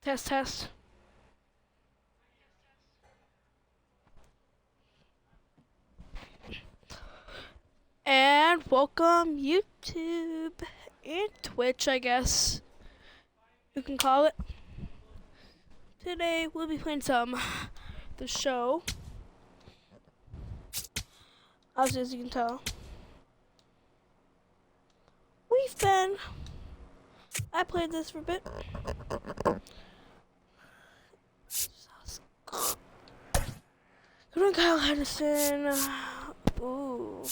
Test, test. And welcome YouTube and Twitch, I guess you can call it. Today we'll be playing the show. As you can tell, I played this for a bit. Come on, Kyle Henderson. Ooh.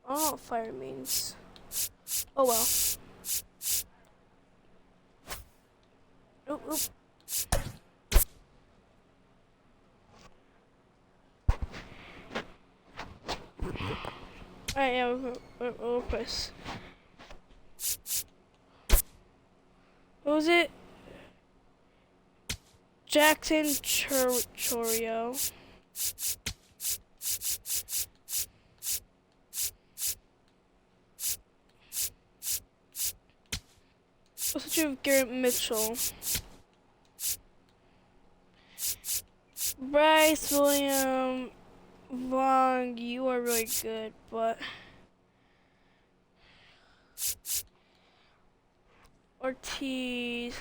I don't know what fire means. Oh well. Oop, oop. Alright, yeah, we'll press. What was it? Jackson Chourio. What's the of Garrett Mitchell? Bryce William Vaughn, you are really good, but Ortiz,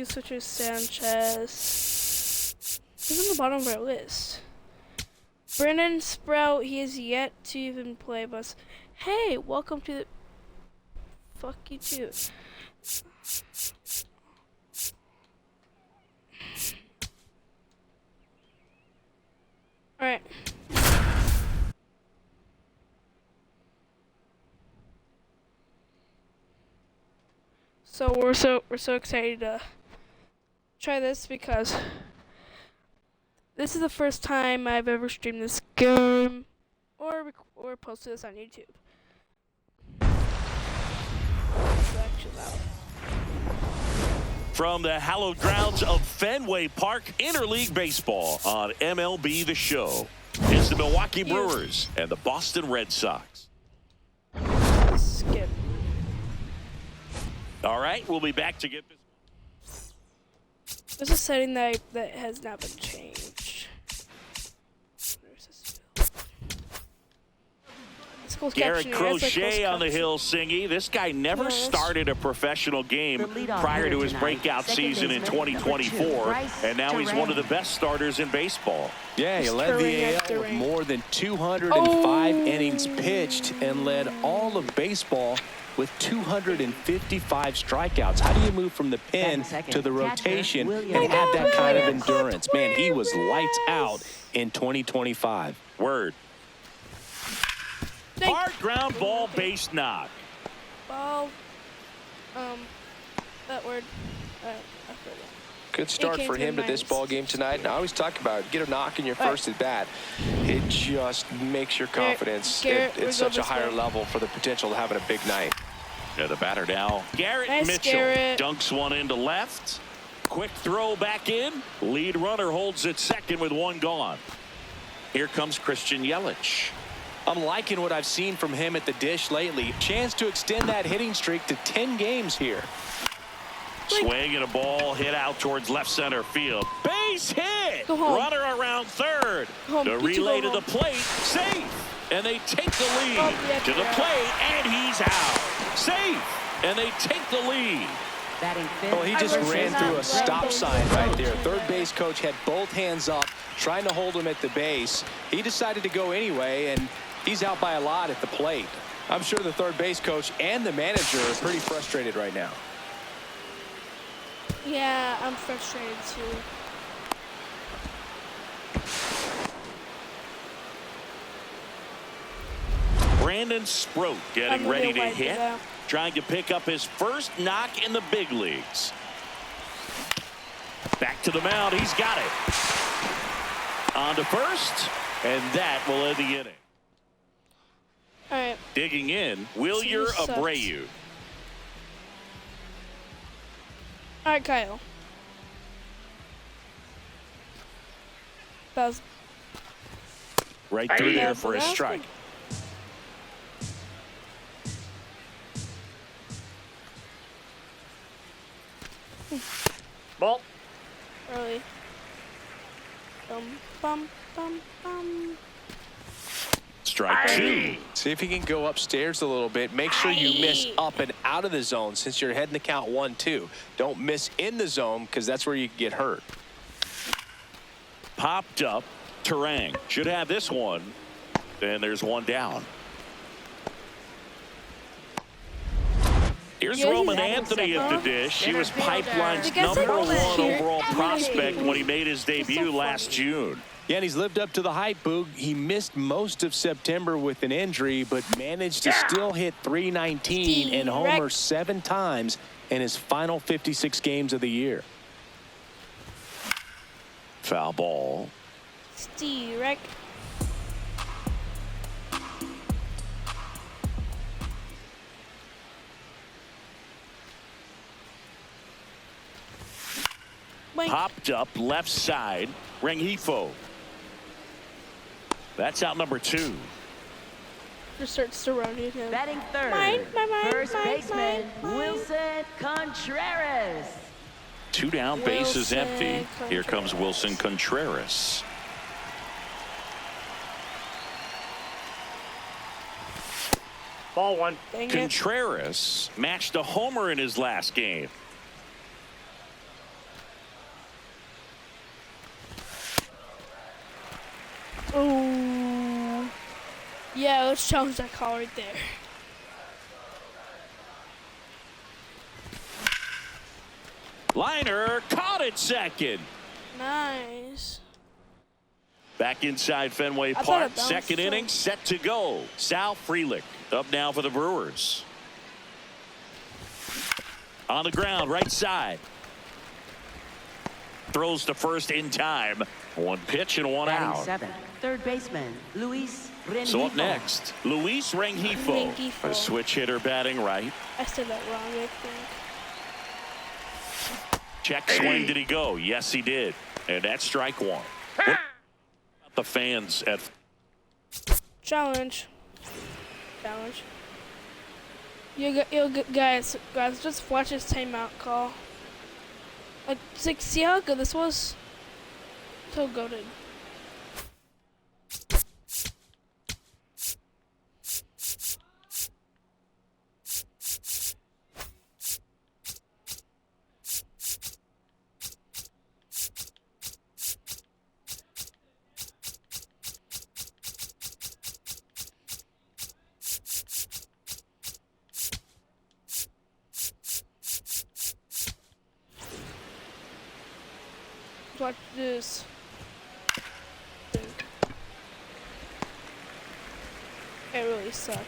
such as Sanchez. He's on the bottom of our list. Brandon Sprout, he is yet to even play, but hey, welcome to the. Fuck you too. All right. So we're so excited to try this because this is the first time I've ever streamed this game or posted this on YouTube. From the hallowed grounds of Fenway Park, Interleague Baseball on MLB The Show. It's the Milwaukee Brewers and the Boston Red Sox. Skip. All right, we'll be back to get this. There's a setting that has not been changed. Garrett Crochet on the hill singing. This guy never started a professional game prior to his breakout season in 2024, and now he's one of the best starters in baseball. Yeah, he led the AL with more than 205 innings pitched and led all of baseball with 255 strikeouts. How do you move from the pen to the rotation and have that kind of endurance? Man, he was lights out in 2025. Word. Hard ground ball, base knock. Ball. That word. I forgot. Good start for him to this ball game tonight. And I always talk about get a knock in your first at bat. It just makes your confidence at such a higher level for the potential of having a big night. Yeah, the batter now. Garrett Mitchell dunks one into left. Quick throw back in. Lead runner holds at second with one gone. Here comes Christian Yelich. I'm liking what I've seen from him at the dish lately. Chance to extend that hitting streak to 10 games here. Swing and a ball hit out towards left center field. Base hit! Runner around third. The relay to the plate. Safe! And they take the lead to the plate, and he's out. Safe! And they take the lead. Well, he just ran through a stop sign right there. Third base coach had both hands up, trying to hold him at the base. He decided to go anyway, and he's out by a lot at the plate. I'm sure the third base coach and the manager are pretty frustrated right now. Yeah, I'm frustrated too. Brandon Sproat getting ready to hit. Trying to pick up his first knock in the big leagues. Back to the mound. He's got it. On to first, and that will end the inning. All right. Digging in, Wilyer Abreu. All right, Kyle. That was right through there for a strike. Ball. Early. Bum, bum, bum, bum. Strike two. See if he can go upstairs a little bit. Make sure you miss up and out of the zone since you're heading to count 1-2. Don't miss in the zone because that's where you get hurt. Popped up. Turang should have this one. And there's one down. Here's Roman Anthony at the dish. He was Pipeline's #1 overall prospect when he made his debut last June. Yeah, and he's lived up to the hype, Boog. He missed most of September with an injury, but managed to still hit .319 and homer 7 times in his final 56 games of the year. Foul ball. Steve-rec. Popped up left side. Rengifo. That's out number 2. Just starts surrounding him. Batting third. First baseman Wilson Contreras. 2 down, bases empty. Here comes Wilson Contreras. Ball 1. Contreras matched a homer in his last game. Oh, yeah, let's challenge that call right there. Liner caught it second. Nice. Back inside Fenway Park. Second inning set to go. Sal Frelick up now for the Brewers. On the ground, right side. Throws to first in time. 1 pitch and 1 out. Seventh, third baseman Luis Rengifo. So up next, Luis Rengifo, a switch hitter batting right. I said that wrong, I think. Check swing. Did he go? Yes, he did. And that's strike 1. What about the fans at Challenge. You guys, just watch this timeout call. Like, see how good this was? So goated. Watch this. It really sucked.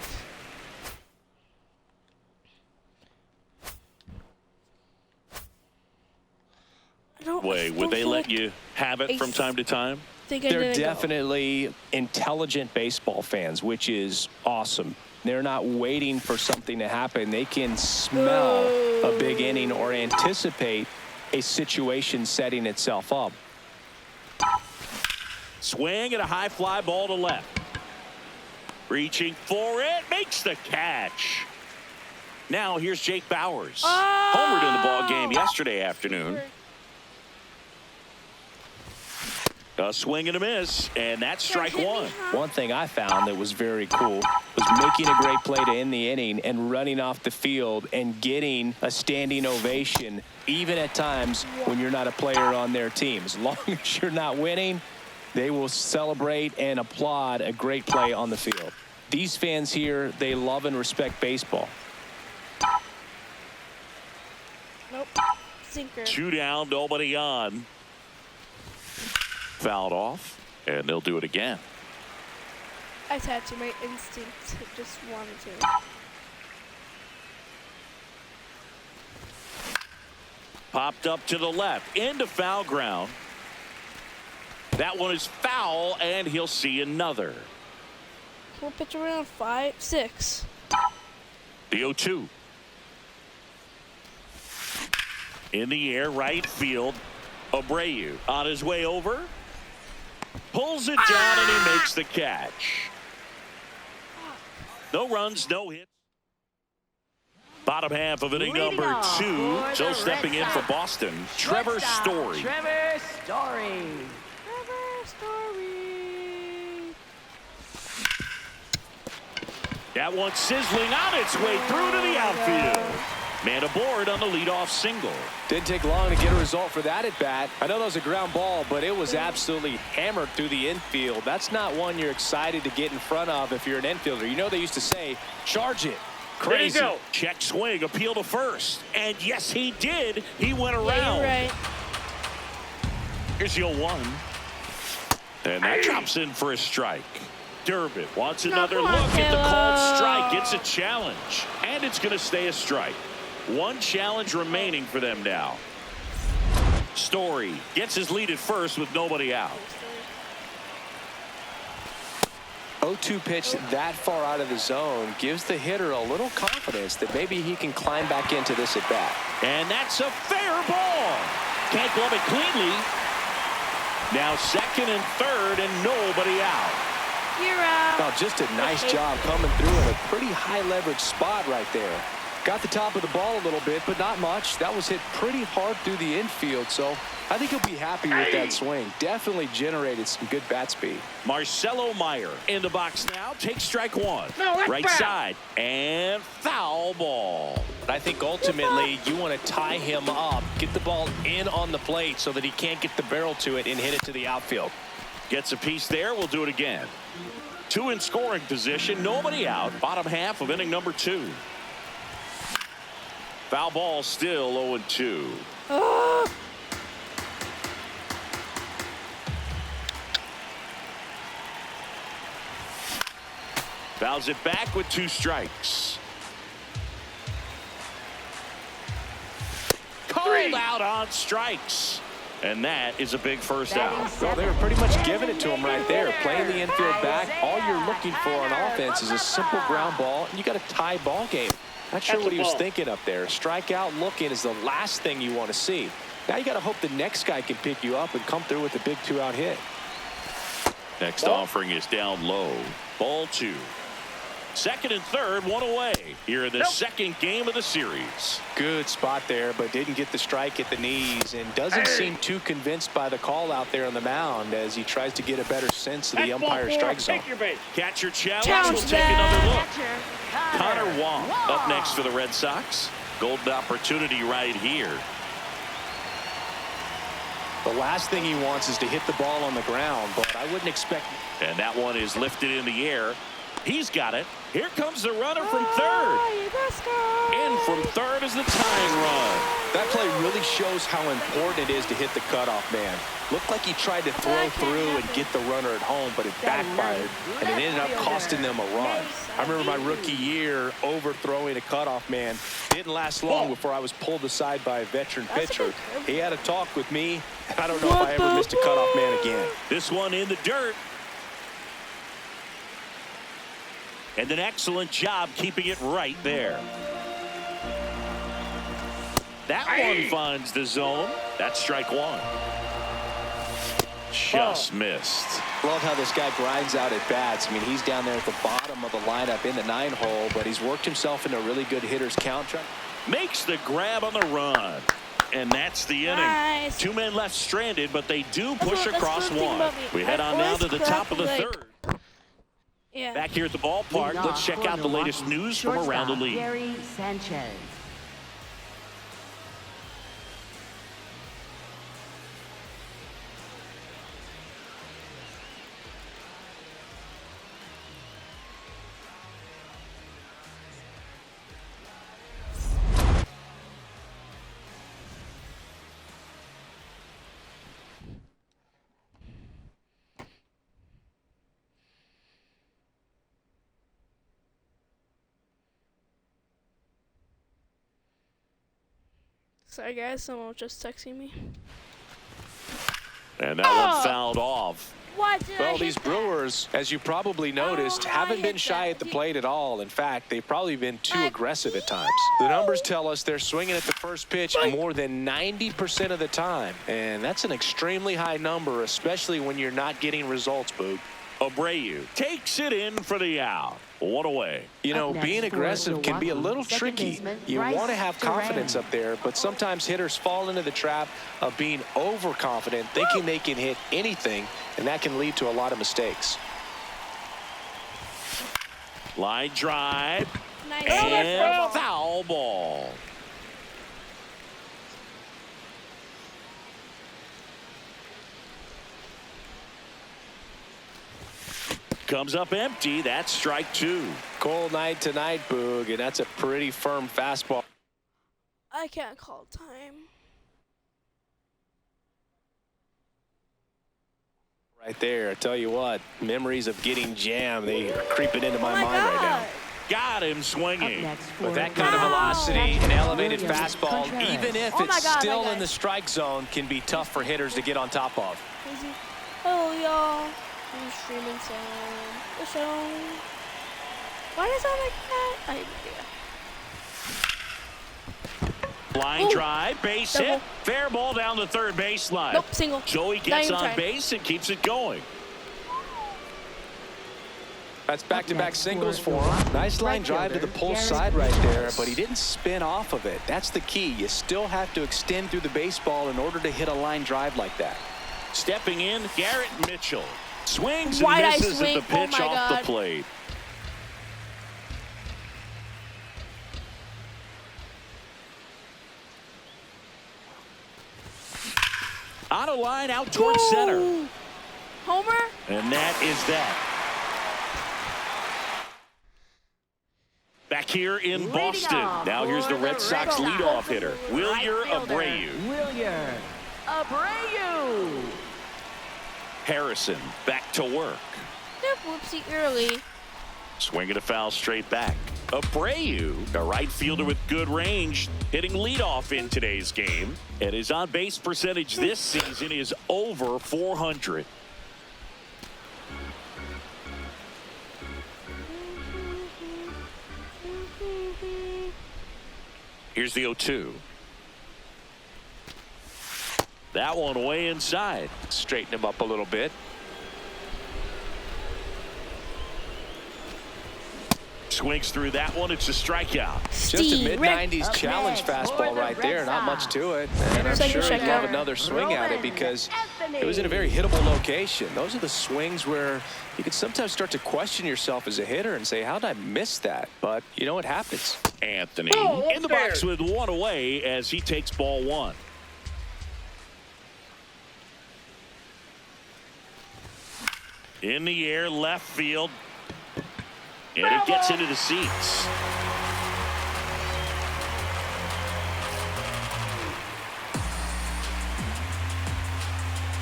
Would they let you have it from time to time? They're definitely intelligent baseball fans, which is awesome. They're not waiting for something to happen. They can smell a big inning or anticipate a situation setting itself up. Swing and a high fly ball to left. Reaching for it, makes the catch. Now here's Jake Bauers. Homered in the ball game yesterday afternoon. A swing and a miss, and that's strike 1. One thing I found that was very cool was making a great play to end the inning and running off the field and getting a standing ovation, even at times when you're not a player on their team. As long as you're not winning, they will celebrate and applaud a great play on the field. These fans here, they love and respect baseball. Nope. Sinker. 2 down, nobody on. Fouled off, and they'll do it again. I had to. My instinct just wanted to. Popped up to the left, into foul ground. That one is foul, and he'll see another. We'll pitch around 5, 6. The 0-2. In the air, right field. Abreu on his way over. Pulls it down, and he makes the catch. No runs, no hits. Bottom half of inning number 2. So stepping in for Boston, Trevor Story. Trevor Story. That one sizzling on its way through to the outfield. Man aboard on the leadoff single. Didn't take long to get a result for that at bat. I know that was a ground ball, but it was absolutely hammered through the infield. That's not one you're excited to get in front of if you're an infielder. You know they used to say, charge it. Crazy. There you go. Check swing, appeal to first. And yes, he did. He went around. Yeah, you're right. Here's your 1. And that drops in for a strike. Durbin wants another look at the called strike. It's a challenge, and it's going to stay a strike. 1 challenge remaining for them now. Story gets his lead at first with nobody out. 0-2 pitch that far out of the zone gives the hitter a little confidence that maybe he can climb back into this at bat. And that's a fair ball. Can't glove it cleanly. Now 2nd and 3rd and nobody out. You're out. Now just a nice job coming through in a pretty high leverage spot right there. Got the top of the ball a little bit, but not much. That was hit pretty hard through the infield, so I think he'll be happy with that swing. Definitely generated some good bat speed. Marcelo Meyer in the box now. Takes strike 1. Right side. And foul ball. I think ultimately you want to tie him up, get the ball in on the plate so that he can't get the barrel to it and hit it to the outfield. Gets a piece there. We'll do it again. 2 in scoring position. Nobody out. Bottom half of inning number 2. Foul ball still 0-2. Fouls it back with 2 strikes. Called out on strikes. And that is a big first out. Well, they were pretty much giving it to him right there. Playing the infield back. All you're looking for on offense is a simple ground ball, and you got a tie ball game. Not sure what he was thinking up there. Strikeout looking is the last thing you want to see. Now you got to hope the next guy can pick you up and come through with a big 2-out hit. Next offering is down low. Ball 2. 2nd and 3rd, 1 away here in the second game of the series. Good spot there, but didn't get the strike at the knees and doesn't seem too convinced by the call out there on the mound as he tries to get a better sense of the umpire strike zone. Catcher challenge. We'll take another look. Connor Wong up next for the Red Sox. Golden opportunity right here. The last thing he wants is to hit the ball on the ground, but I wouldn't expect. And that one is lifted in the air. He's got it. Here comes the runner from 3rd. In from 3rd is the tying run. That play really shows how important it is to hit the cutoff man. Looked like he tried to throw through and get the runner at home, but it backfired, and it ended up costing them a run. I remember my rookie year overthrowing a cutoff man. Didn't last long before I was pulled aside by a veteran pitcher. He had a talk with me, and I don't know if I ever missed a cutoff man again. This one in the dirt. And an excellent job keeping it right there. That one finds the zone. That's strike 1. Just missed. Love how this guy grinds out at bats. I mean, he's down there at the bottom of the lineup in the 9-hole, but he's worked himself into a really good hitter's count. Makes the grab on the run. And that's the inning. Nice. 2 men left stranded, but they do push across 1. We head on now to the top of the 3rd. Yeah. Back here at the ballpark, let's check out the latest news from around the league. Gary Sanchez. Sorry guys, someone was just texting me. And that one fouled off. Why did Well, these Brewers, as you probably noticed, haven't been shy at the plate at all. In fact, they've probably been too aggressive at times. The numbers tell us they're swinging at the first pitch more than 90% of the time. And that's an extremely high number, especially when you're not getting results, Boog. Abreu takes it in for the out. One away. You know, being aggressive can be a little tricky. You want to have confidence up there, but sometimes hitters fall into the trap of being overconfident, thinking they can hit anything, and that can lead to a lot of mistakes. Line drive. Nice. And foul ball. Comes up empty. That's strike two. Cold night tonight, Boog, and that's a pretty firm fastball. I can't call time. Right there. I tell you what, memories of getting jammed, they are creeping into my mind right now. Got him swinging. With that kind of velocity, an elevated fastball, even if it's still in the strike zone, can be tough for hitters to get on top of. Hello, y'all. I'm streaming some. Why does that like that? I have no idea. Line drive, base hit, fair ball down the third baseline. Nope, single. So he gets on base and keeps it going. That's back-to-back singles for him. Nice line drive to the pull side right there, but he didn't spin off of it. That's the key. You still have to extend through the baseball in order to hit a line drive like that. Stepping in, Garrett Mitchell. Swings and misses at the pitch off the plate. On a line out towards center. Homer? And that is that. Back here in Boston. Now here's the Red Sox leadoff hitter, Wilyer Abreu. Wilyer Abreu. Harrison back to work. Yep, whoopsie early. Swinging a foul straight back. Abreu, a right fielder with good range, hitting leadoff in today's game. And his on-base percentage this season is over 400. Here's the 0-2. That one way inside. Straighten him up a little bit. Swings through that one. It's a strikeout. Just a mid-90s challenge fastball right there. Not much to it. And I'm sure he'd love another swing at it because it was in a very hittable location. Those are the swings where you can sometimes start to question yourself as a hitter and say, how did I miss that? But, you know, it happens. Anthony in the box with one away as he takes ball one. In the air, left field. And it gets into the seats.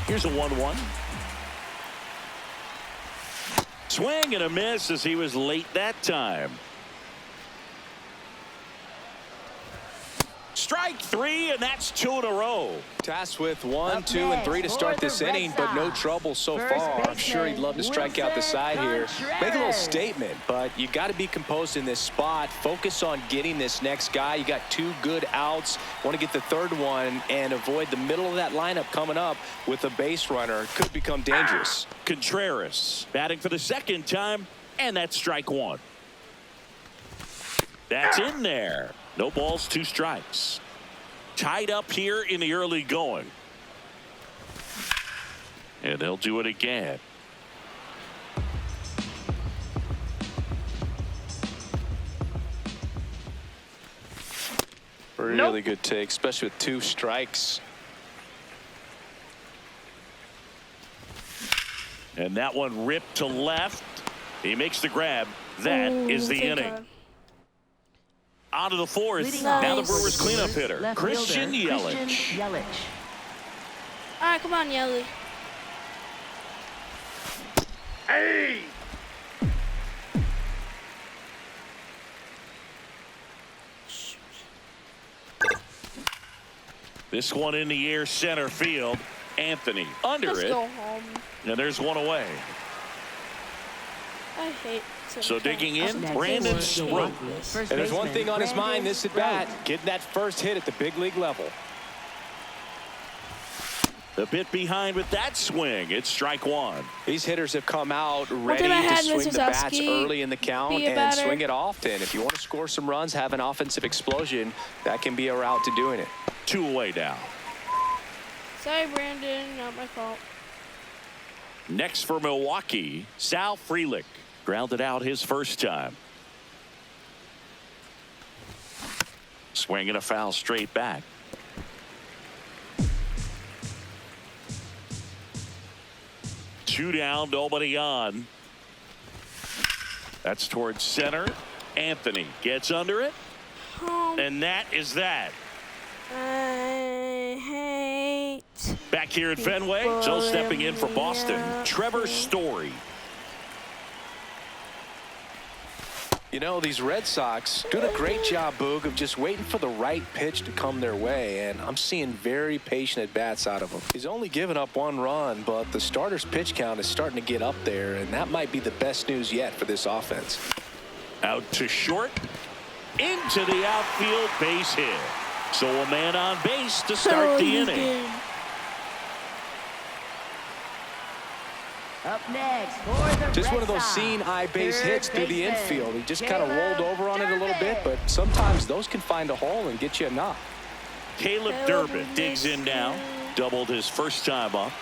Here's a 1-1. Swing and a miss as he was late that time. Strike three, and that's 2 in a row. Tasked with 1, 2, and 3 to start this inning, but no trouble so far. I'm sure he'd love to strike out the side here. Make a little statement, but you got to be composed in this spot. Focus on getting this next guy. You got 2 good outs. Want to get the third one and avoid the middle of that lineup coming up with a base runner. Could become dangerous. Contreras batting for the second time, and that's strike 1. That's in there. No balls, 2 strikes. Tied up here in the early going. And they'll do it again. Really good take, especially with 2 strikes. And that one ripped to left. He makes the grab. That is the inning. On to the fourth. Now the Brewers cleanup hitter, Christian Yelich. All right, come on, Yelich. Hey! This one in the air, center field. Anthony under Let's it. go home. And there's one away. I hate So digging in, Brandon Stroke. And there's one thing on his mind this at bat, getting that first hit at the big league level. A bit behind with that swing. It's strike one. These hitters have come out ready to swing the bats early in the count and swing it often. If you want to score some runs, have an offensive explosion, that can be a route to doing it. 2 away now. Sorry, Brandon. Not my fault. Next for Milwaukee, Sal Frelick. Grounded out his first time. Swinging a foul straight back. Two down, nobody on. That's towards center. Anthony gets under it. And that is that. I hate. Back here at Fenway, so stepping in for Boston, Trevor Story. You know, these Red Sox doing a great job, Boog, of just waiting for the right pitch to come their way, and I'm seeing very patient at-bats out of him. He's only given up 1 run, but the starter's pitch count is starting to get up there, and that might be the best news yet for this offense. Out to short, into the outfield, base hit. So a man on base to start the inning. Up next for the just Red one of those Sox, seeing eye base hits through the infield. He just kind of Caleb rolled over on it a little bit, but sometimes those can find a hole and get you a knock. Caleb Durbin digs in now. Doubled his first time up.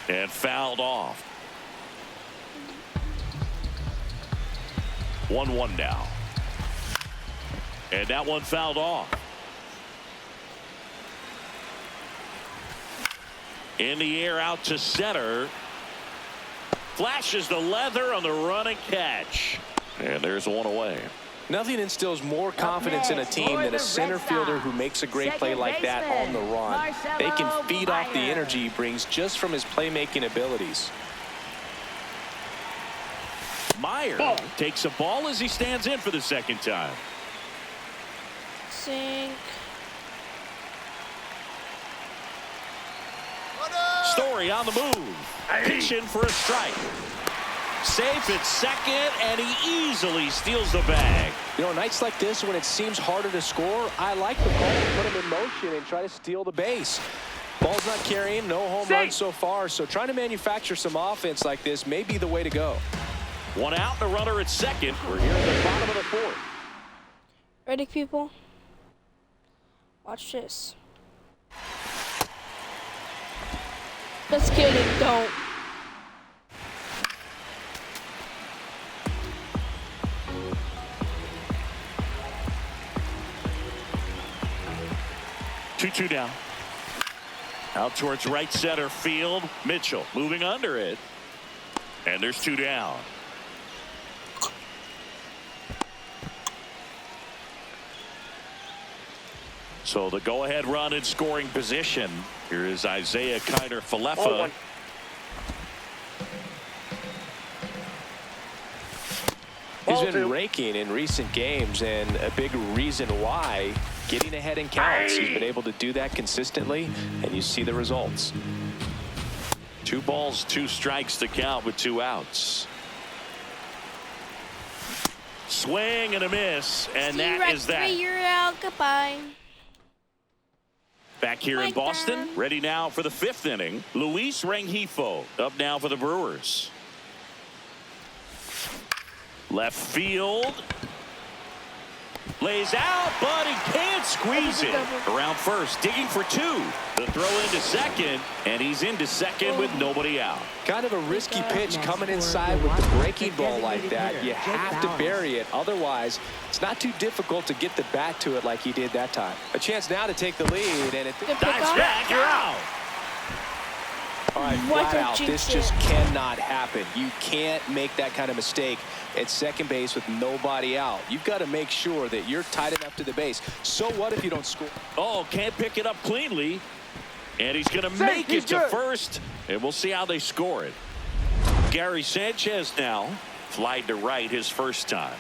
And fouled off. 1-1 now. And that one fouled off. In the air out to center. Flashes the leather on the running catch. And there's one away. Nothing instills more confidence in a team than a center fielder who makes a great play like that on the run. They can feed off the energy he brings just from his playmaking abilities. Meyer takes a ball as he stands in for the second time. Sink. Story on the move. Pitching for a strike. Safe at second, and he easily steals the bag. You know, nights like this when it seems harder to score, I like the ball to put him in motion and try to steal the base. Ball's not carrying, no home runs so far, so trying to manufacture some offense like this may be the way to go. One out, the runner at second. We're here at the bottom of the 4th. Ready, people? Watch this. Just kidding, don't. Two down. Out towards right center field. Mitchell moving under it. And there's 2 down. So the go-ahead run in scoring position. Here is Isaiah Kiner-Falefa. He's been raking in recent games, and a big reason why, getting ahead in counts. He's been able to do that consistently, and you see the results. 2 balls, 2 strikes to count with 2 outs. Swing and a miss, and that is that. You're out. Goodbye. Back here in Boston, ready now for the 5th inning. Luis Rengifo up now for the Brewers. Left field. Lays out, but he can't squeeze it. Around first, digging for 2. The throw into second, and he's into second with nobody out. Kind of a risky pitch coming inside with the breaking ball like that. You have to bury it. Otherwise, it's not too difficult to get the bat to it like he did that time. A chance now to take the lead, and it dives back, you're out. All right, flat out, this just cannot happen. You can't make that kind of mistake at second base with nobody out. You've got to make sure that you're tight enough to the base. So what if you don't score? Oh, can't pick it up cleanly. And he's going to make it to first. And we'll see how they score it. Gary Sanchez now. Flied to right his first time.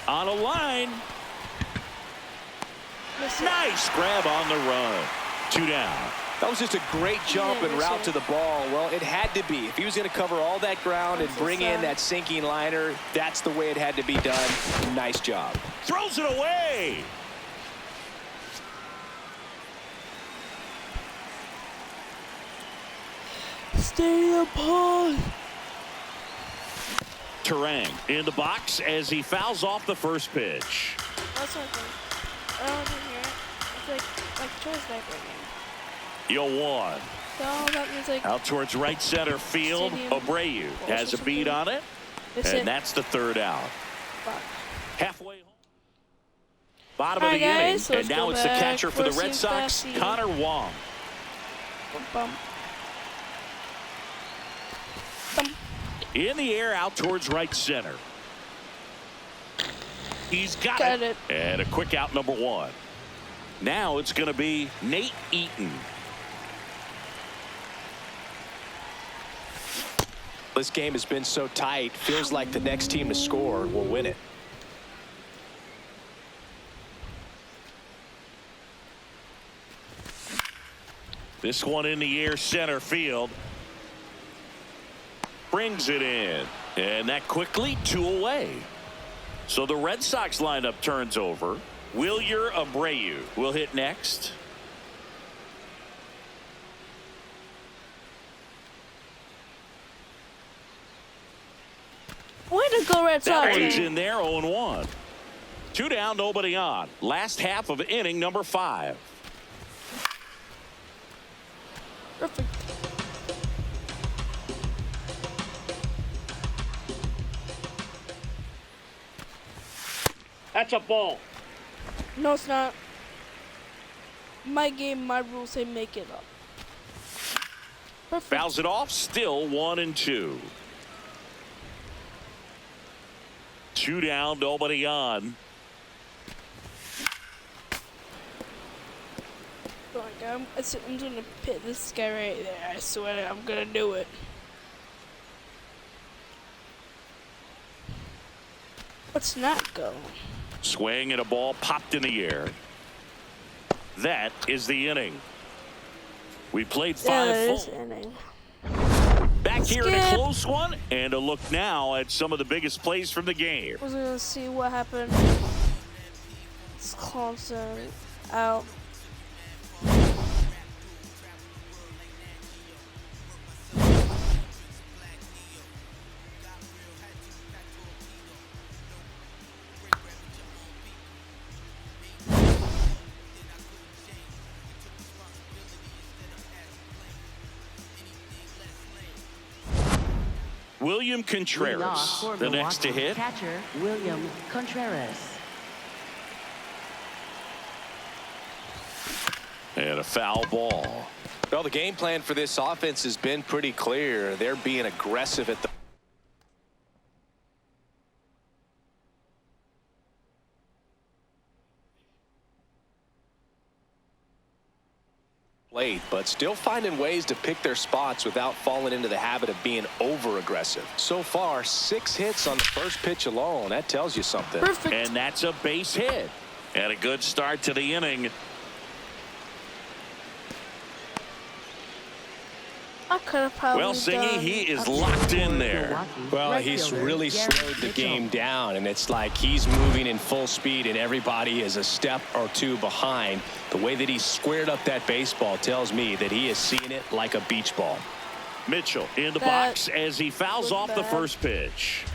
On a line. Nice grab on the run. 2 down. That was just a great jump and route to the ball. Well, it had to be. If he was going to cover all that ground and bring in that sinking liner, that's the way it had to be done. Nice job. Throws it away. Stay upon. Turang in the box as he fouls off the first pitch. That's what I think. I don't hear it. It's like choice diaper again. 0-1. So that means like out towards right center field. Abreu has a beat on it. And that's the third out. Halfway home. Bottom of the inning. And now it's the catcher for the Red Sox, Connor Wong. In the air out towards right center. He's got it. And a quick out, number 1. Now it's going to be Nate Eaton. This game has been so tight. Feels like the next team to score will win it. This one in the air center field. Brings it in. And that quickly 2 away. So the Red Sox lineup turns over. Wilyer Abreu will hit next. Way to go, Red Sox. That one's in there, 0-1. 2 down, nobody on. Last half of inning number 5. Perfect. That's a ball. No, it's not. My game, my rules say make it up. Perfect. Fouls it off, still 1-2. 2 down, nobody on. I'm going to pit this guy right there. I swear I'm going to do it. Let's not go. Swing and a ball popped in the air. That is the inning. We played 5 full. Inning. Back here in a close one, and a look now at some of the biggest plays from the game. We're going to see what happened. It's Clemson out. William Contreras, the next to hit. Catcher, William Contreras. And a foul ball. Well, the game plan for this offense has been pretty clear. They're being aggressive at the plate, but still finding ways to pick their spots without falling into the habit of being over aggressive. So far, 6 hits on the first pitch alone. That tells you something. Perfect. And that's a base hit. And a good start to the inning. I could have probably well, Singy, he is locked in there. Well, he's really slowed the game down, and it's like he's moving in full speed, and everybody is a step or 2 behind. The way that he squared up that baseball tells me that he is seeing it like a beach ball. Mitchell in the box as he fouls off the first pitch.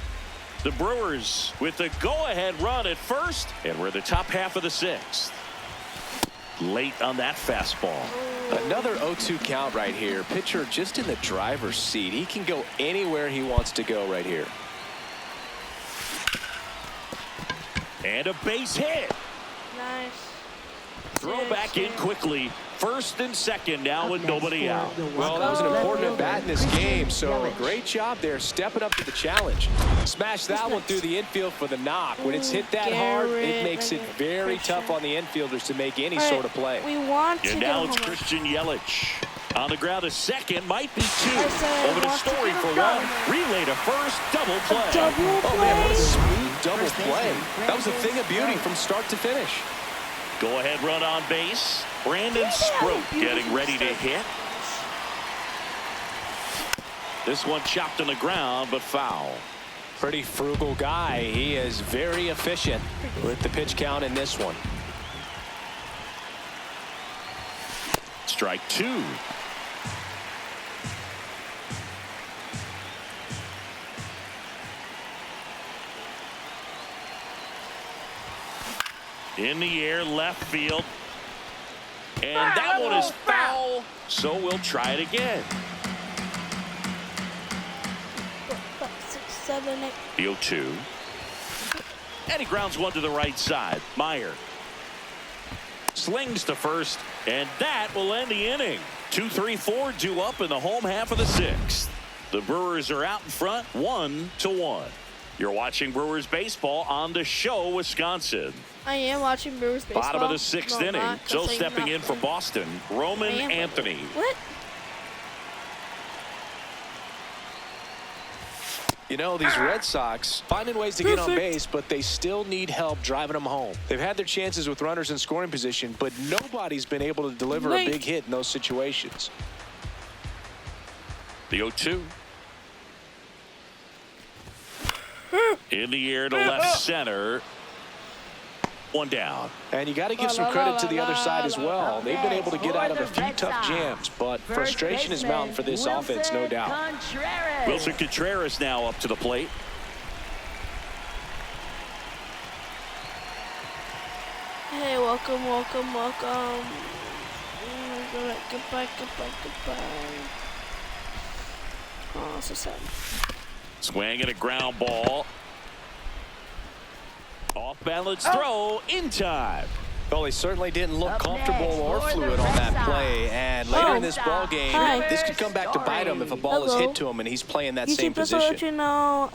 The Brewers with the go-ahead run at first, and we're the top half of the 6th. Late on that fastball. Another 0-2 count right here. Pitcher just in the driver's seat. He can go anywhere he wants to go right here. And a base hit. Nice. Throw back in quickly. First and second now with nobody out. Well, that was an important at bat in this game, so great job there stepping up to the challenge. Smash that one through the infield for the knock. When it's hit that hard, it makes it very tough on the infielders to make any sort of play. We want to and now it's Christian Yelich. On the ground to second, might be 2. Over to Story for 1. Relay to first, double play. Oh man, what a smooth double play. That was a thing of beauty from start to finish. Go ahead run on base. Brandon Sproat getting ready to hit. This one chopped on the ground, but foul. Pretty frugal guy. He is very efficient with the pitch count in this one. Strike two. In the air, left field. And that one is foul, so we'll try it again. 6, 7, 8. The 0-2. And he grounds one to the right side. Meyer slings to first, and that will end the inning. 2-3-4 due up in the home half of the sixth. The Brewers are out in front, 1-1. You're watching Brewers baseball on The Show, Wisconsin. I am watching Brewers baseball. Bottom of the sixth inning. So stepping in for Boston, Roman Anthony. What? You know, these Red Sox finding ways to get on base, but they still need help driving them home. They've had their chances with runners in scoring position, but nobody's been able to deliver a big hit in those situations. The 0-2. In the air to left center. One down. And you got to give some credit to the other side as well. They've been able to get out of a few tough jams, but frustration is mounting for this offense, no doubt. Wilson Contreras now up to the plate. Hey, welcome. Goodbye. Oh, so sad. Swing and a ground ball. Off balance throw in time. Well, he certainly didn't look comfortable or fluid on that play. And later in this ball game, this could come back to bite him if a ball is hit to him and he's playing that same position. Just to let you know,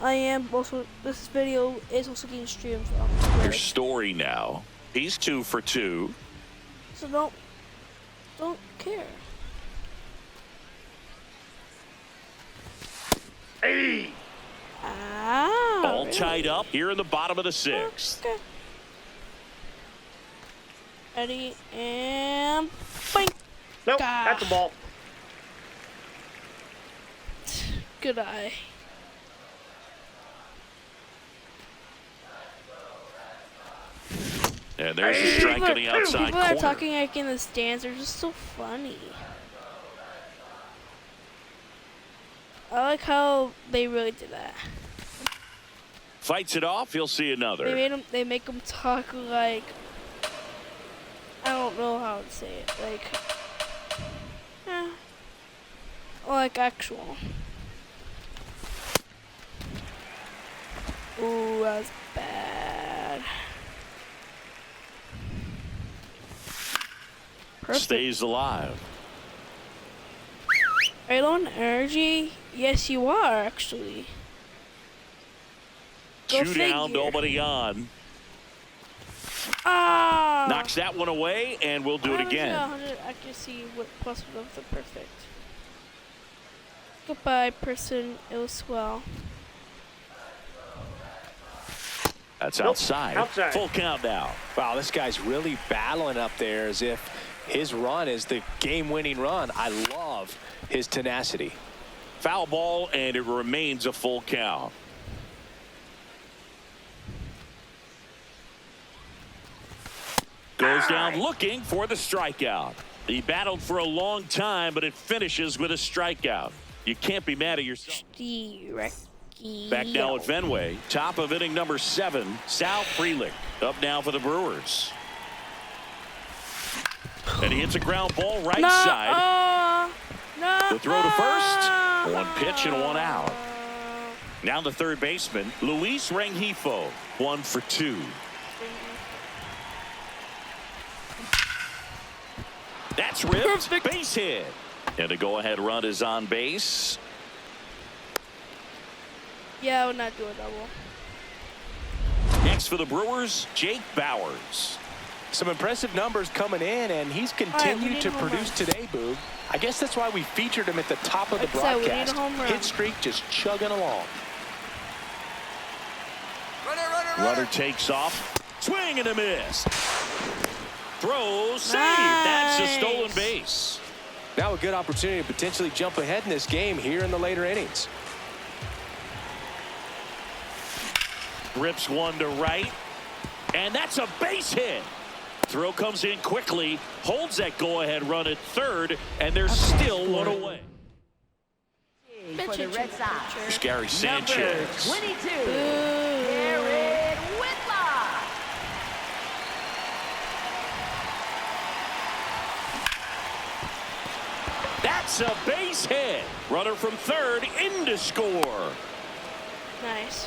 this video is also getting streamed on Twitter. Your story now. He's 2 for 2. So don't care. Hey! All tied up here in the bottom of the sixth. Okay. Ready and bang. Nope, that's a ball. Good eye. And there's a strike on the outside People corner. are talking like in the stands. They're just so funny. I like how they really did that. Fights it off. He'll see another. They make them talk like, I don't know how to say it. Like actual. Ooh, that was bad. Perfect. Stays alive. Are you low on energy? Yes, you are, actually. Go 2 down, figure. nobody on. Ah! Knocks that one away, and we'll do it again. 100 accuracy with plus of the perfect. Goodbye, person. It was swell. That's outside. Full count now. Wow, this guy's really battling up there as if his run is the game-winning run. I love his tenacity. Foul ball, and it remains a full count. Goes down looking for the strikeout. He battled for a long time, but it finishes with a strikeout. You can't be mad at yourself. Back now at Fenway. Top of inning number 7. Sal Frelick up now for the Brewers. And he hits a ground ball right side. The throw to first. 1 pitch and 1 out. Now the third baseman, Luis Rengifo. 1 for 2. That's ripped. Perfect. Base hit. And a go-ahead run is on base. Yeah, I would not do a double. Next for the Brewers, Jake Bauers. Some impressive numbers coming in, and he's continued to produce today, Boog. I guess that's why we featured him at the top of the broadcast. Hit streak just chugging along. Runner takes off. Swing and a miss. Throw, save. That's It's a stolen base. Now a good opportunity to potentially jump ahead in this game here in the later innings. Rips one to right. And that's a base hit. Throw comes in quickly, holds that go-ahead run at third, and there's still one away. For the Red Sox, Here's Gary Sanchez. 22, Garrett Whitlock. That's a base hit. Runner from third in to score. Nice.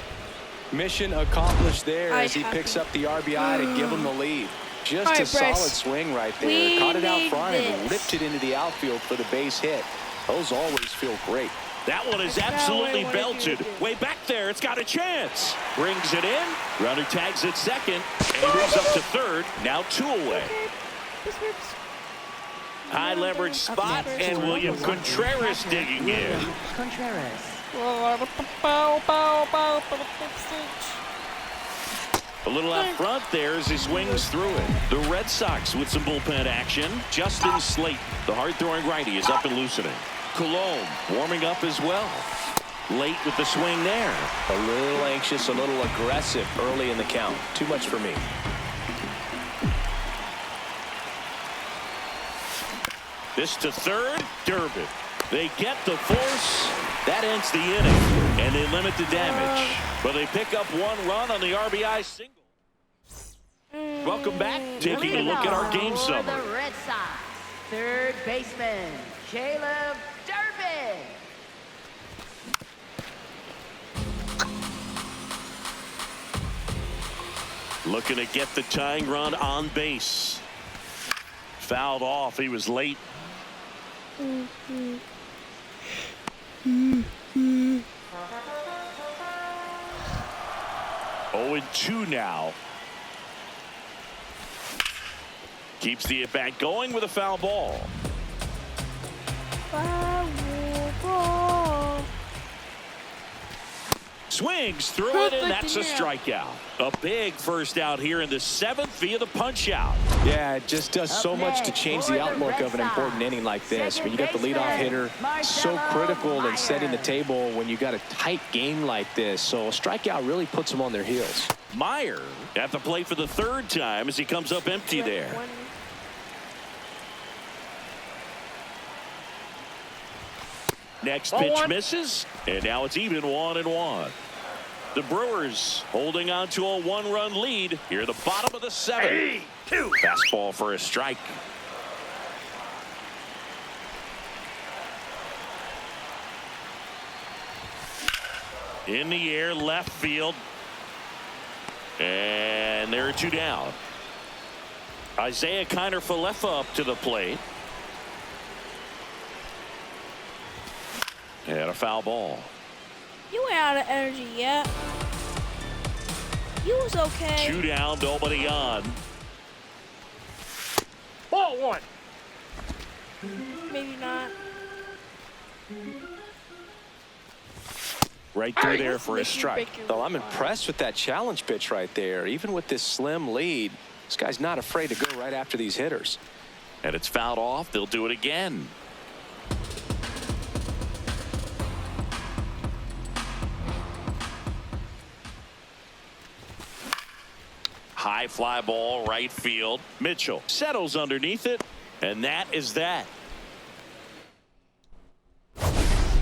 Mission accomplished there as he picks up the RBI to give him the lead. Just a solid swing right there. Caught it out front and ripped it into the outfield for the base hit. Those always feel great. That one is absolutely belted. Way back there, it's got a chance. Brings it in. Runner tags at second. And he moves up to third. Now 2 away. High leverage spot, and William Contreras digging in. Contreras. A little out front there as he swings through it. The Red Sox with some bullpen action. Justin Slate, the hard-throwing righty, is up and loosening. Colon warming up as well. Late with the swing there. A little anxious, a little aggressive early in the count. Too much for me. This to third, Durbin. They get the force. That ends the inning, and they limit the damage. But they pick up 1 run on the RBI single. Welcome back. Taking a look at our game summary. For the Red Sox, third baseman, Caleb Durbin. Looking to get the tying run on base. Fouled off. He was late. 0-2 now. Keeps the at-bat going with a foul ball. Swings through it, and that's a strikeout. A big first out here in the 7th via the punch out. Yeah, it just does so much to change the outlook of an important inning like this. When you got the leadoff hitter, so critical in setting the table when you got a tight game like this. So a strikeout really puts them on their heels. Meyer at the plate for the 3rd time as he comes up empty there. Next pitch misses, and now it's even 1-1. The Brewers holding on to a 1-run lead here at the bottom of the 7th. Fastball for a strike. In the air, left field. And there are 2 down. Isaiah Kiner-Falefa up to the plate. And a foul ball. You ain't out of energy yet. You was okay. 2 down, nobody on. Ball 1. Maybe not. Right through there for a strike. Well, I'm impressed with that challenge pitch right there. Even with this slim lead, this guy's not afraid to go right after these hitters. And it's fouled off. They'll do it again. High fly ball, right field. Mitchell settles underneath it, and that is that.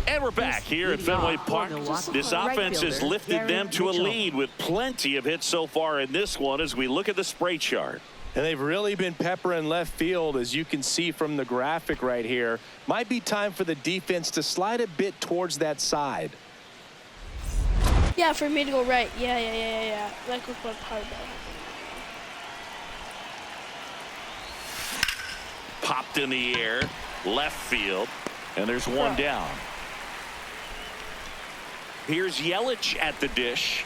And we're back here at Fenway Park. This offense has lifted them to a lead with plenty of hits so far in this one as we look at the spray chart. And they've really been peppering left field, as you can see from the graphic right here. Might be time for the defense to slide a bit towards that side. Yeah, for me to go right. Yeah. Like with what part of that. Popped in the air, left field, and there's 1 down. Here's Yelich at the dish.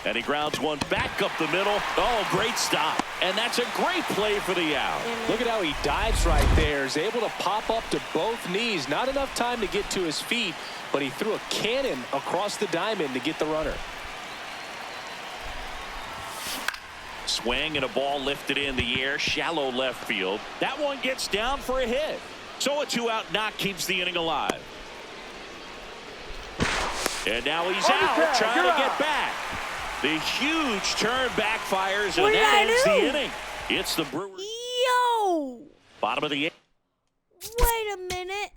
And he grounds one back up the middle. Oh, great stop. And that's a great play for the out. Look at how he dives right there. He's able to pop up to both knees. Not enough time to get to his feet, but he threw a cannon across the diamond to get the runner. Swing and a ball lifted in the air, shallow left field. That one gets down for a hit. So a 2-out knock keeps the inning alive. And now he's out trying to get back. The huge turn backfires, and that ends the inning. It's the Brewers. Yo! Bottom of the eighth. Wait a minute.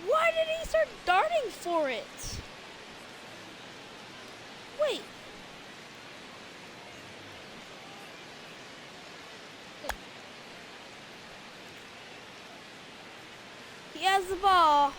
Why did he start darting for it? Wait. He has the ball.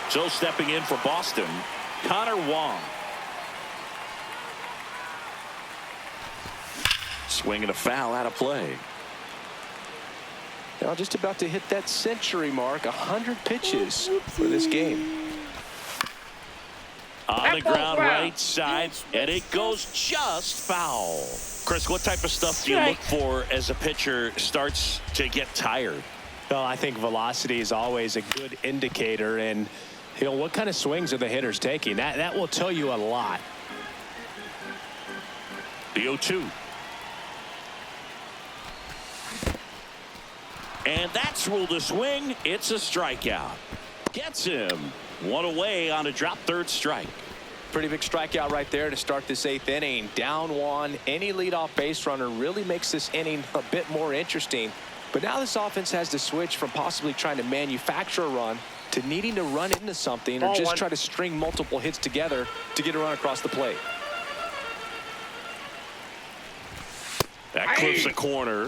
So stepping in for Boston, Connor Wong. Swinging a foul out of play. Now just about to hit that century mark, 100 pitches for this game. On the ground right side, and it goes just foul. Chris, what type of stuff do you look for as a pitcher starts to get tired? Well, I think velocity is always a good indicator, and you know, what kind of swings are the hitters taking? That will tell you a lot. The 0-2. And that's ruled a swing. It's a strikeout. Gets him. One away on a drop third strike. Pretty big strikeout right there to start this 8th inning. Down one. Any leadoff base runner really makes this inning a bit more interesting. But now this offense has to switch from possibly trying to manufacture a run to needing to run into something or just try to string multiple hits together to get a run across the plate. That clips the corner.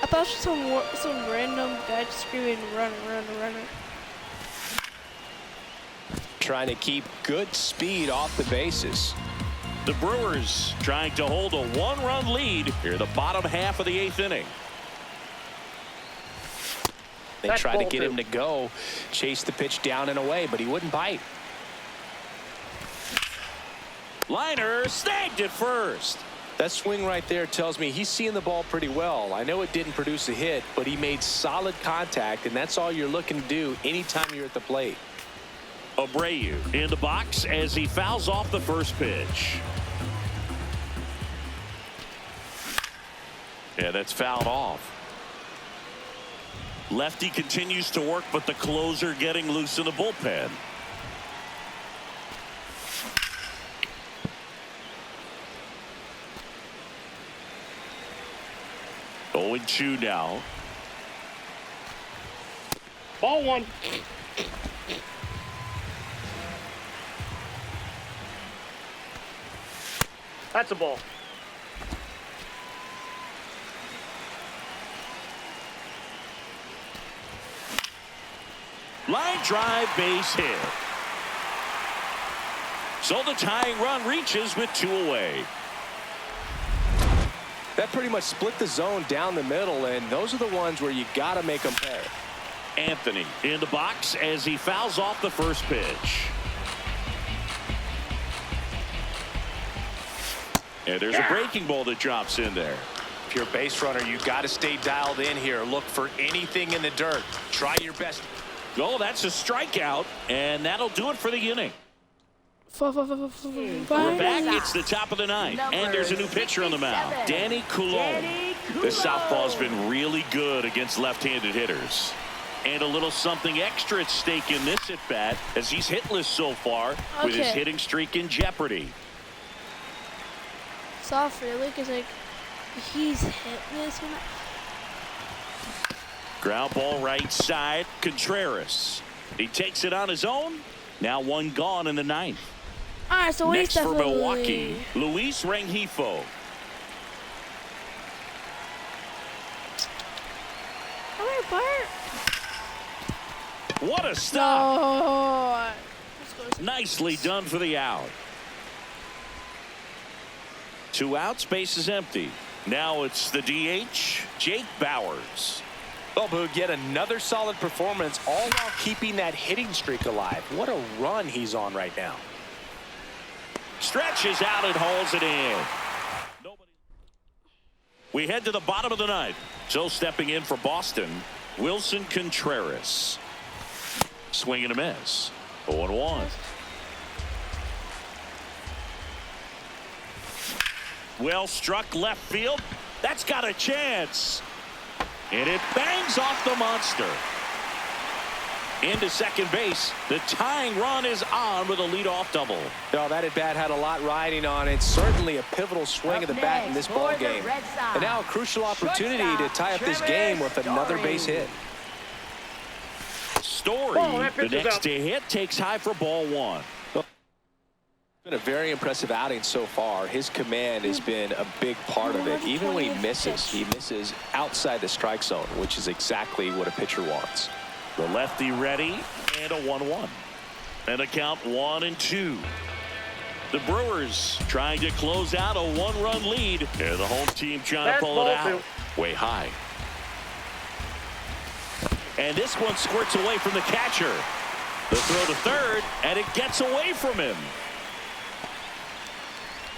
I thought it was some random guy just screaming, runner, runner, runner. Trying to keep good speed off the bases. The Brewers trying to hold a 1-run lead here the bottom half of the 8th inning. They tried to get him to go, chase the pitch down and away, but he wouldn't bite. Liner snagged it first. That swing right there tells me he's seeing the ball pretty well. I know it didn't produce a hit, but he made solid contact, and that's all you're looking to do anytime you're at the plate. Abreu in the box as he fouls off the first pitch. Yeah, that's fouled off. Lefty continues to work, but the closer getting loose in the bullpen. Oh, 0-2 now. Ball one. That's a ball. Line drive, base hit. So the tying run reaches with 2 away. That pretty much split the zone down the middle, and those are the ones where you got to make them pay. Anthony in the box as he fouls off the first pitch. And there's a breaking ball that drops in there. If you're a base runner, you got to stay dialed in here. Look for anything in the dirt. Try your best. Oh, that's a strikeout, and that'll do it for the inning. We're back. It's the top of the ninth, and there's a new pitcher on the mound, Danny Coulombe. The southpaw's been really good against left-handed hitters. And a little something extra at stake in this at-bat, as he's hitless so far, with his hitting streak in jeopardy. Soft, really? Because, like, he's hitless. Ground ball right side. Contreras. He takes it on his own. Now one gone in the ninth. All right, so next for Milwaukee, Luis Rengifo. All right, Bart. What a stop. No. Nicely done for the out. 2 outs, base is empty. Now it's the DH, Jake Bauers. Well, Boog, yet another solid performance, all while keeping that hitting streak alive. What a run he's on right now. Stretches out and hauls it in. We head to the bottom of the ninth. So stepping in for Boston, Wilson Contreras. Swing and a miss. 0-1. Well struck left field. That's got a chance. And it bangs off the monster. Into second base. The tying run is on with a leadoff double. Oh, that at bat had a lot riding on it. Certainly a pivotal swing of the bat in this ball game. And now a crucial opportunity to tie up this game with another base hit. Story, the next to hit, takes high for ball 1. Been a very impressive outing so far. His command has been a big part of it. Even when he misses outside the strike zone, which is exactly what a pitcher wants. The lefty ready, and a 1-1. And a count 1-2. The Brewers trying to close out a 1-run lead. And the home team trying to pull it out. Way high. And this one squirts away from the catcher. The throw to third, and it gets away from him.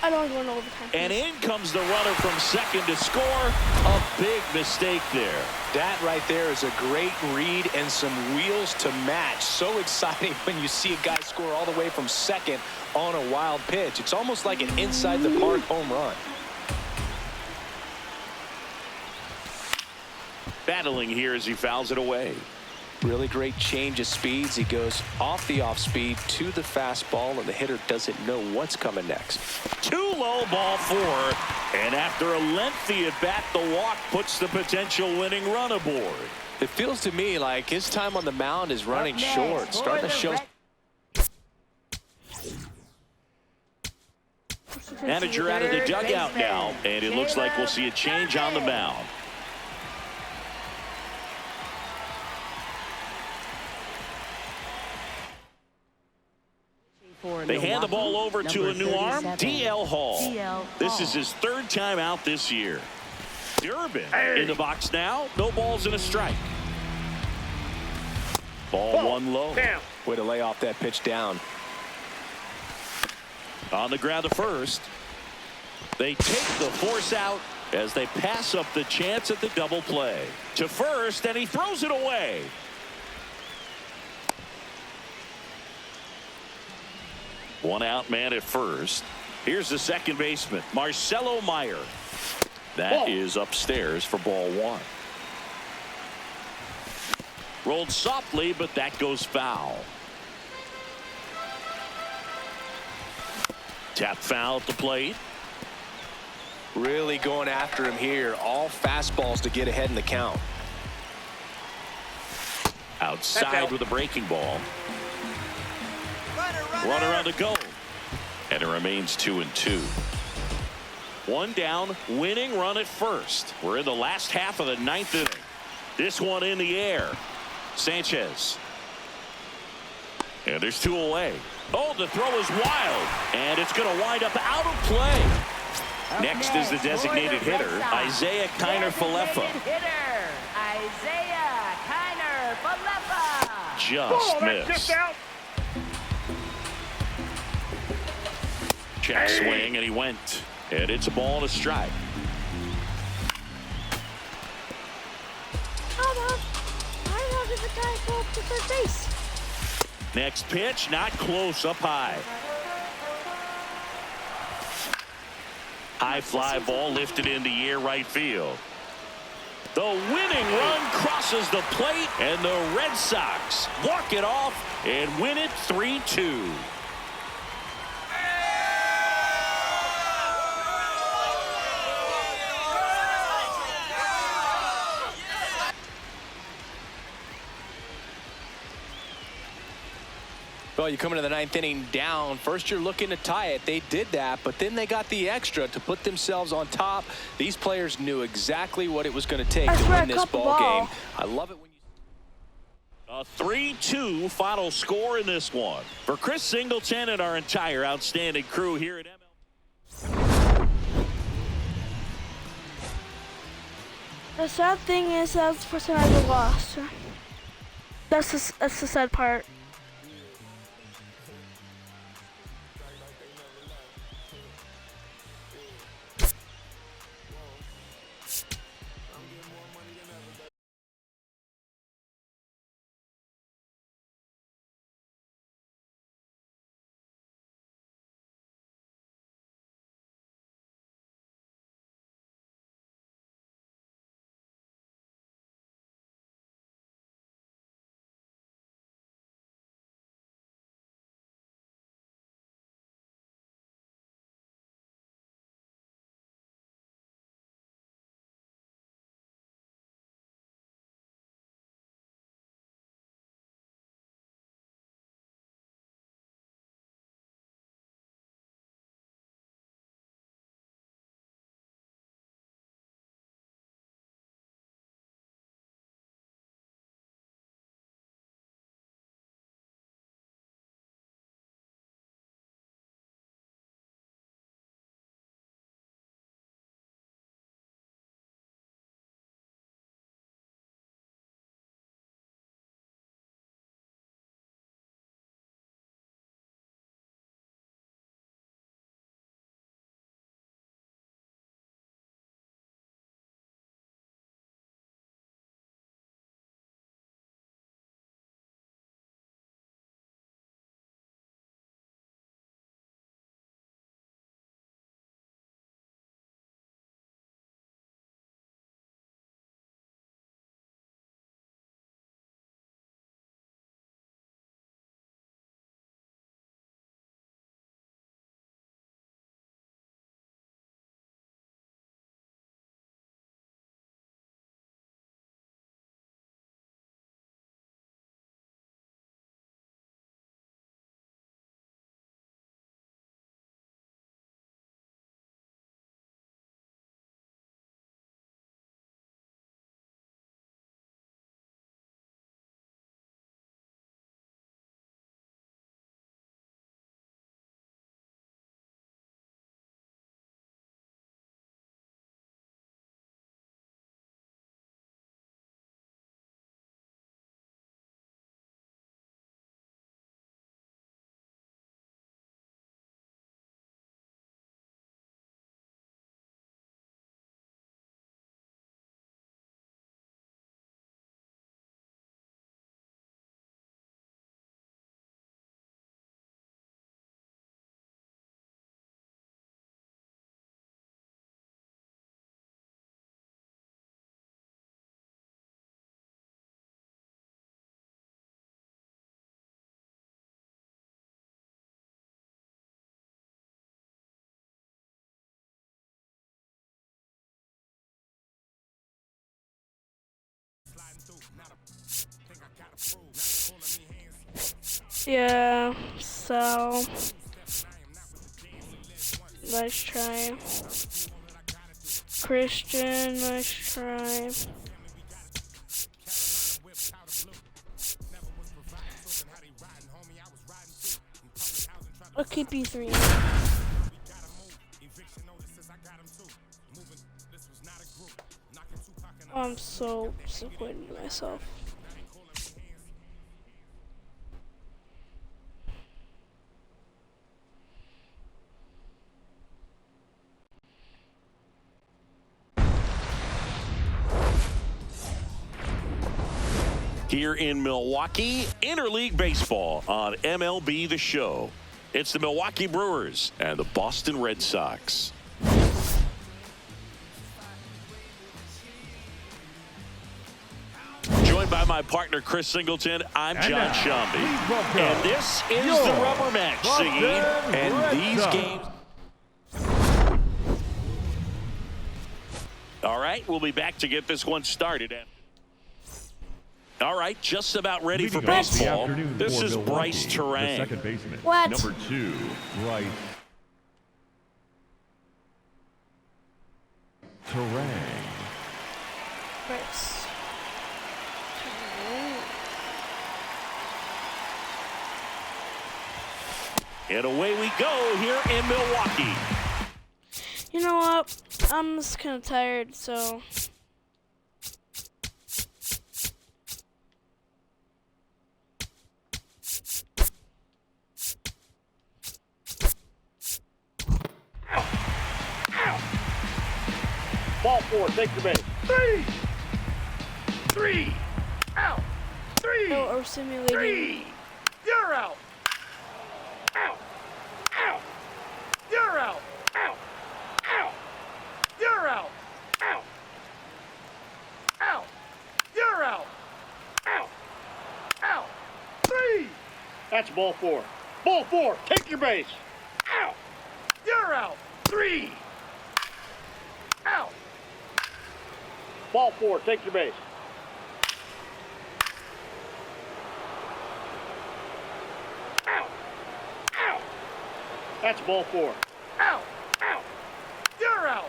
I don't want to go into overtime. And in comes the runner from second to score. A big mistake there. That right there is a great read and some wheels to match. So exciting when you see a guy score all the way from second on a wild pitch. It's almost like an inside the park home run. Battling here as he fouls it away. Really great change of speeds. He goes off the off speed to the fastball, and the hitter doesn't know what's coming next. Too low, ball 4. And after a lengthy at bat, the walk puts the potential winning run aboard. It feels to me like his time on the mound is running short. Starting to show. Manager out of the dugout now, and it looks like we'll see a change on the mound. They hand the ball over to a new arm, DL Hall. This is his 3rd time out this year. Durbin in the box now. No balls and a strike. Ball 1 low. Way to lay off that pitch down. On the ground to first. They take the force out as they pass up the chance at the double play. To first, and he throws it away. One out man at first. Here's the second baseman, Marcelo Meyer. That is upstairs for ball 1. Rolled softly, but that goes foul. Tap foul at the plate. Really going after him here. All fastballs to get ahead in the count. Outside with a breaking ball. Runner on the go. And it remains 2-2. 1 down, winning run at first. We're in the last half of the 9th inning. This one in the air. Sanchez. And there's 2 away. Oh, the throw is wild. And it's going to wind up out of play. Next is the designated hitter, Isiah Kiner-Falefa. Just missed. Check swing, and he went. And it's a ball and a strike. did the guy go up to third base? Next pitch, not close, up high. High fly ball lifted into the air right field. The winning run crosses the plate, and the Red Sox walk it off and win it 3-2. Well, you come into the ninth inning down. First, you're looking to tie it. They did that, but then they got the extra to put themselves on top. These players knew exactly what it was going to take to win this ball game. I love it when you... A 3-2 final score in this one. For Chris Singleton and our entire outstanding crew here at ML. The sad thing is that's the first time I ever lost. That's the sad part. Yeah, so nice try. Christian, nice try. I'll keep you 3. I'm so disappointed in myself. Here in Milwaukee, interleague baseball on MLB The Show. It's the Milwaukee Brewers and the Boston Red Sox. Joined by my partner, Chris Singleton, I'm John Sciambi. And this is the rubber match, Siggy. And these games... All right, we'll be back to get this one started. All right, just about ready for baseball. This is Bryce Turang. Second baseman. What? Number 2, Bryce Turang. Bryce. And away we go here in Milwaukee. You know what? I'm just kind of tired, so... Ball 4, take your base. 3. Out. 3. Oh, or simulating. 3. You're out. Out. Out. You're out. Out. Out. You're out. Out. Out. You're out. Out. Out. 3. That's ball 4. Ball 4, take your base. Out. You're out. 3. Out. Ball 4, take your base. Out. Out. That's ball 4. Out. Out. You're out.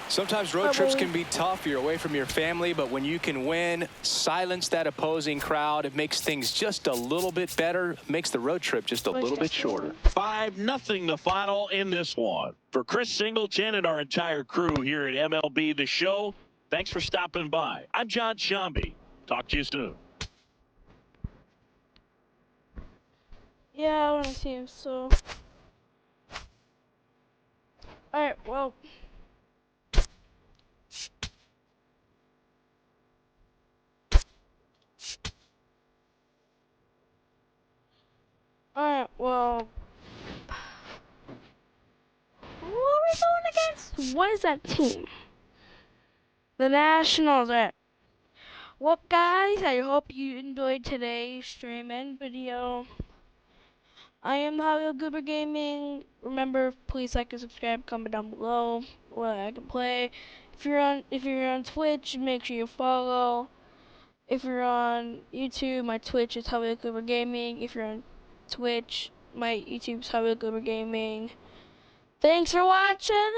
Sometimes road trips can be tough. You're away from your family, but when you can win, silence that opposing crowd, it makes things just a little bit better, makes the road trip just a little bit shorter. 5-0 the final in this one. For Chris Singleton and our entire crew here at MLB The Show, thanks for stopping by. I'm John Sciambi. Talk to you soon. Yeah, I want to see him, so... Alright, well... Alright, well... Who are we going against? What is that team? The Nationals. Alright. Well, guys, I hope you enjoyed today's stream and video. I am Javier Goober Gaming. Remember, please like and subscribe. Comment down below what I can play. If you're on Twitch, make sure you follow. If you're on YouTube, my Twitch is Javier Goober Gaming. If you're on Twitch, my YouTube's Javier Goober Gaming. Thanks for watching.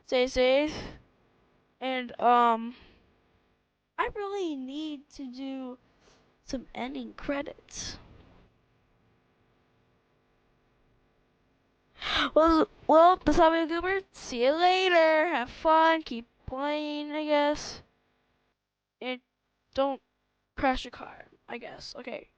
Stay safe. And I really need to do some ending credits. Well, this is Javier Goober. See you later. Have fun. Keep playing, I guess. And don't crash your car, I guess. Okay.